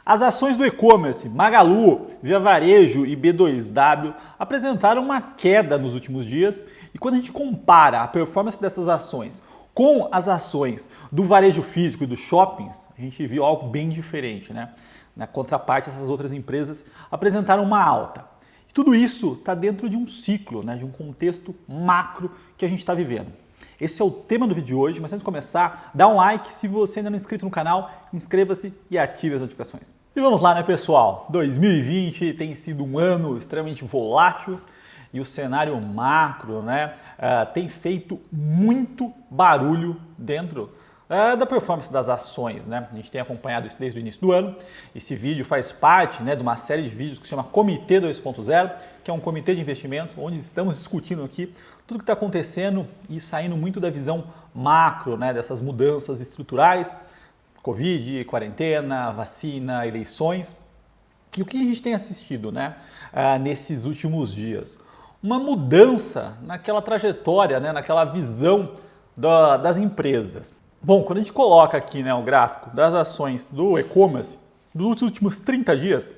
As ações do e-commerce, Magalu, Via Varejo e B2W apresentaram uma queda nos últimos dias e quando a gente compara a performance dessas ações com as ações do varejo físico e dos shoppings, a gente viu algo bem diferente, né? Na contraparte, essas outras empresas apresentaram uma alta. E tudo isso está dentro de um ciclo, né? De um contexto macro que a gente está vivendo. Esse é o tema do vídeo de hoje, mas antes de começar, dá um like, se você ainda não é inscrito no canal, inscreva-se e ative as notificações. E vamos lá, né, pessoal? 2020 tem sido um ano extremamente volátil e o cenário macro, né, tem feito muito barulho dentro da performance das ações, né? A gente tem acompanhado isso desde o início do ano. Esse vídeo faz parte, né, de uma série de vídeos que se chama Comitê 2.0, que é um comitê de investimento onde estamos discutindo aqui tudo que está acontecendo e saindo muito da visão macro, né, dessas mudanças estruturais, Covid, quarentena, vacina, eleições. E o que a gente tem assistido, né, nesses últimos dias? Uma mudança naquela trajetória, né, naquela visão das empresas. Bom, quando a gente coloca aqui, né, o gráfico das ações do e-commerce dos últimos 30 dias,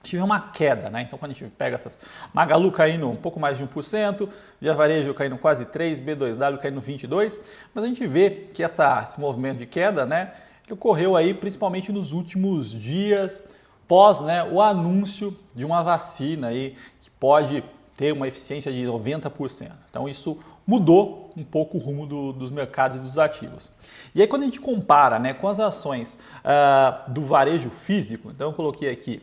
tive uma queda, né? Então, quando a gente pega essas Magalu caindo um pouco mais de 1%, Via Varejo caindo quase 3%, B2W caindo 22%, mas a gente vê que esse movimento de queda, né, que ocorreu aí principalmente nos últimos dias, pós, né, o anúncio de uma vacina aí que pode ter uma eficiência de 90%. Então, isso mudou um pouco o rumo dos mercados e dos ativos. E aí, quando a gente compara, né, com as ações do varejo físico, então eu coloquei aqui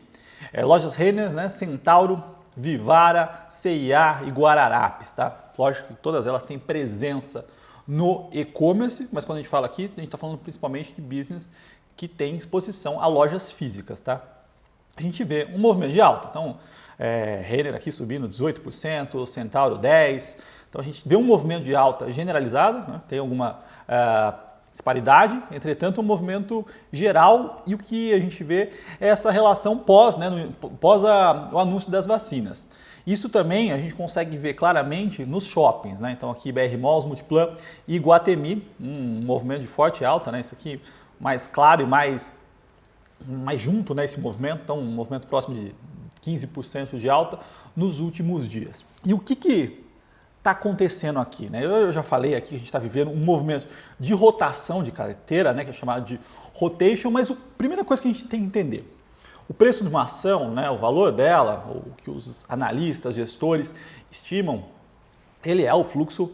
Lojas Renner, né, Centauro, Vivara, C&A e Guararapes, tá? Lógico que todas elas têm presença no e-commerce, mas quando a gente fala aqui, a gente está falando principalmente de business que tem exposição a lojas físicas, tá? A gente vê um movimento de alta, então Renner aqui subindo 18%, Centauro 10%, então a gente vê um movimento de alta generalizado, né? Tem alguma disparidade, entretanto, um movimento geral e o que a gente vê é essa relação pós o anúncio das vacinas. Isso também a gente consegue ver claramente nos shoppings, né? Então aqui BR Malls, Multiplan e Iguatemi, um movimento de forte alta, né? Isso aqui mais claro e mais junto, né? Esse movimento, então um movimento próximo de 15% de alta nos últimos dias. E o que está acontecendo aqui, né? Eu já falei aqui que a gente está vivendo um movimento de rotação de carteira, né, que é chamado de rotation, mas a primeira coisa que a gente tem que entender, o preço de uma ação, né, o valor dela, o que os analistas, gestores estimam, ele é o fluxo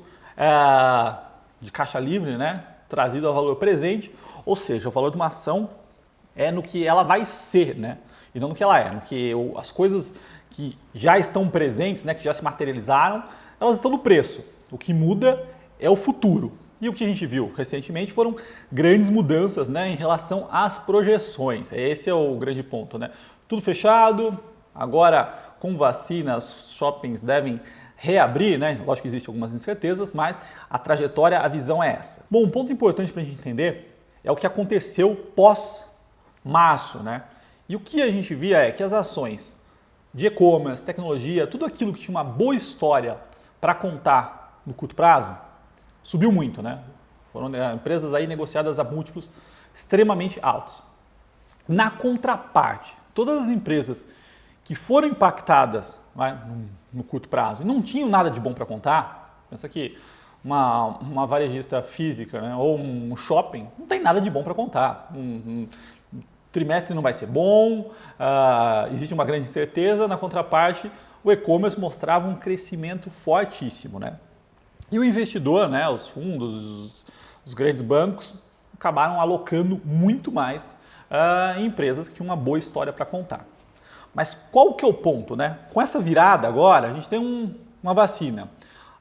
de caixa livre, né, trazido ao valor presente, ou seja, o valor de uma ação é no que ela vai ser, né, e não no que ela é, no que as coisas que já estão presentes, né, que já se materializaram, elas estão no preço. O que muda é o futuro. E o que a gente viu recentemente foram grandes mudanças, né, em relação às projeções. Esse é o grande ponto, né? Tudo fechado, agora com vacina os shoppings devem reabrir, né? Lógico que existem algumas incertezas, mas a trajetória, a visão é essa. Bom, um ponto importante para a gente entender é o que aconteceu pós-março, né? E o que a gente via é que as ações de e-commerce, tecnologia, tudo aquilo que tinha uma boa história para contar no curto prazo, subiu muito, né? Foram empresas aí negociadas a múltiplos extremamente altos. Na contraparte, todas as empresas que foram impactadas, né, no curto prazo e não tinham nada de bom para contar, pensa que uma varejista física, né, ou um shopping não tem nada de bom para contar. Um trimestre não vai ser bom, existe uma grande incerteza, na contraparte o e-commerce mostrava um crescimento fortíssimo, né? E o investidor, né, os fundos, os grandes bancos, acabaram alocando muito mais em empresas que tinham uma boa história para contar. Mas qual que é o ponto, né? Com essa virada agora, a gente tem uma vacina.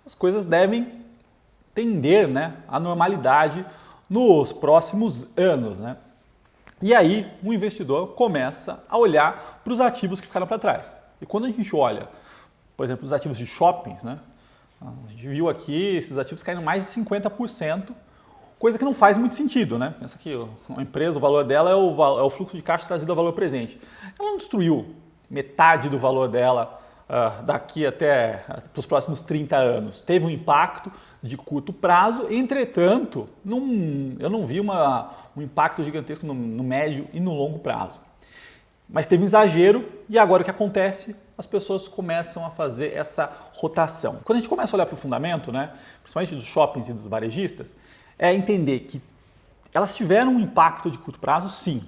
As coisas devem tender, né, à normalidade nos próximos anos, né? E aí o investidor começa a olhar para os ativos que ficaram para trás. E quando a gente olha, por exemplo, os ativos de shoppings, né? A gente viu aqui esses ativos caindo mais de 50%, coisa que não faz muito sentido, né? Pensa que uma empresa, o valor dela é o fluxo de caixa trazido ao valor presente. Ela não destruiu metade do valor dela daqui até para os próximos 30 anos. Teve um impacto de curto prazo, entretanto, eu não vi um impacto gigantesco no médio e no longo prazo. Mas teve um exagero e agora o que acontece? As pessoas começam a fazer essa rotação. Quando a gente começa a olhar para o fundamento, né, principalmente dos shoppings e dos varejistas, é entender que elas tiveram um impacto de curto prazo, sim.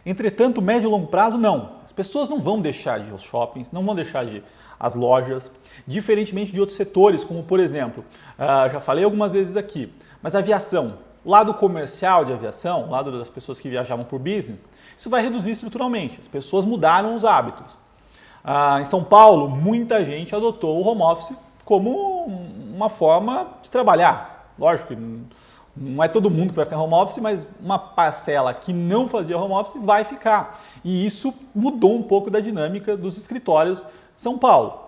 Entretanto, médio e longo prazo, não. As pessoas não vão deixar de ir aos shoppings, não vão deixar de ir às lojas, diferentemente de outros setores, como por exemplo, já falei algumas vezes aqui, mas a aviação, o lado comercial de aviação, o lado das pessoas que viajavam por business, isso vai reduzir estruturalmente. As pessoas mudaram os hábitos. Em São Paulo, muita gente adotou o home office como uma forma de trabalhar. Lógico que não é todo mundo que vai ficar em home office, mas uma parcela que não fazia home office vai ficar. E isso mudou um pouco da dinâmica dos escritórios de São Paulo.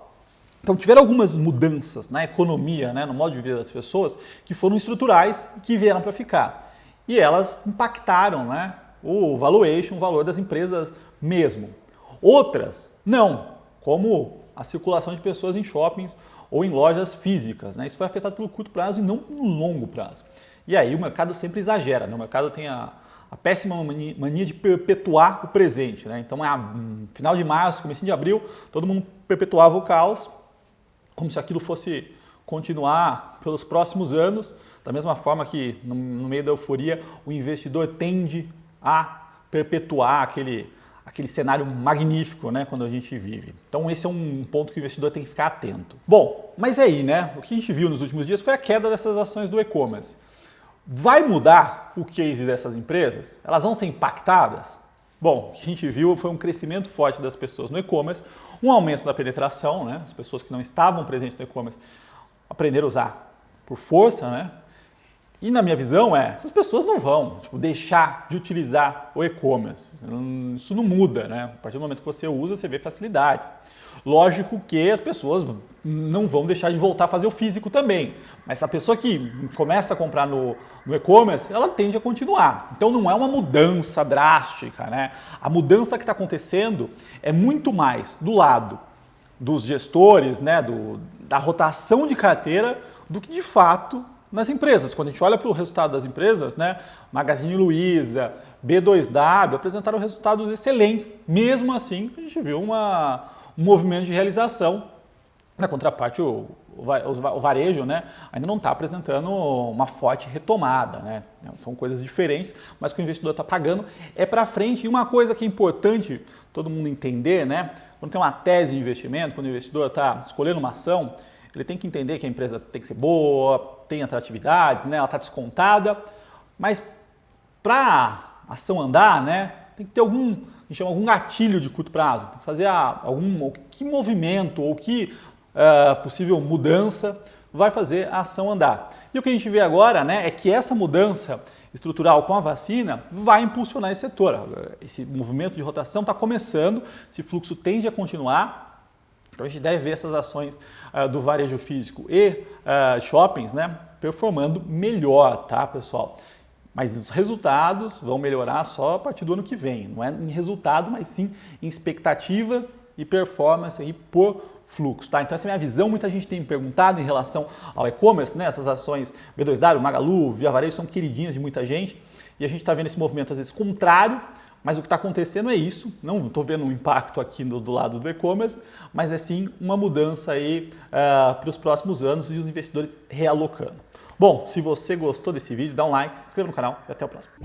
Então tiveram algumas mudanças na economia, né, no modo de vida das pessoas, que foram estruturais, que vieram para ficar. E elas impactaram, né, o valuation, o valor das empresas mesmo. Outras não, como a circulação de pessoas em shoppings ou em lojas físicas, né? Isso foi afetado pelo curto prazo e não no longo prazo. E aí o mercado sempre exagera, né? O mercado tem a péssima mania de perpetuar o presente, né? Então, final de março, começo de abril, todo mundo perpetuava o caos, como se aquilo fosse continuar pelos próximos anos, da mesma forma que no meio da euforia o investidor tende a perpetuar aquele cenário magnífico, né, quando a gente vive. Então esse é um ponto que o investidor tem que ficar atento. Bom, mas aí, né, o que a gente viu nos últimos dias foi a queda dessas ações do e-commerce. Vai mudar o case dessas empresas? Elas vão ser impactadas? Bom, o que a gente viu foi um crescimento forte das pessoas no e-commerce, um aumento da penetração, né, as pessoas que não estavam presentes no e-commerce aprenderam a usar por força, né? E na minha visão essas pessoas não vão deixar de utilizar o e-commerce. Isso não muda, né? A partir do momento que você usa, você vê facilidades. Lógico que as pessoas não vão deixar de voltar a fazer o físico também. Mas a pessoa que começa a comprar no e-commerce, ela tende a continuar. Então não é uma mudança drástica, né? A mudança que está acontecendo é muito mais do lado dos gestores, né? Da rotação de carteira, do que de fato nas empresas. Quando a gente olha para o resultado das empresas, né, Magazine Luiza, B2W apresentaram resultados excelentes. Mesmo assim, a gente viu um movimento de realização. Na contraparte, o varejo, né, ainda não está apresentando uma forte retomada, né? São coisas diferentes, mas que o investidor está pagando é para frente. E uma coisa que é importante todo mundo entender, né, quando tem uma tese de investimento, quando o investidor está escolhendo uma ação, ele tem que entender que a empresa tem que ser boa, tem atratividades, né? Ela está descontada, mas para a ação andar, né? Tem que ter algum gatilho de curto prazo, tem que fazer que movimento ou que possível mudança vai fazer a ação andar. E o que a gente vê agora, né, é que essa mudança estrutural com a vacina vai impulsionar esse setor. Esse movimento de rotação está começando, esse fluxo tende a continuar. Então a gente deve ver essas ações do varejo físico e shoppings, né, performando melhor, tá, pessoal? Mas os resultados vão melhorar só a partir do ano que vem. Não é em resultado, mas sim em expectativa e performance aí por fluxo, tá? Então essa é a minha visão. Muita gente tem me perguntado em relação ao e-commerce, né? Essas ações B2W, Magalu, Via Varejo são queridinhas de muita gente e a gente está vendo esse movimento às vezes contrário. Mas o que está acontecendo é isso, não estou vendo um impacto aqui do lado do e-commerce, mas é sim uma mudança aí para os próximos anos e os investidores realocando. Bom, se você gostou desse vídeo, dá um like, se inscreva no canal e até o próximo.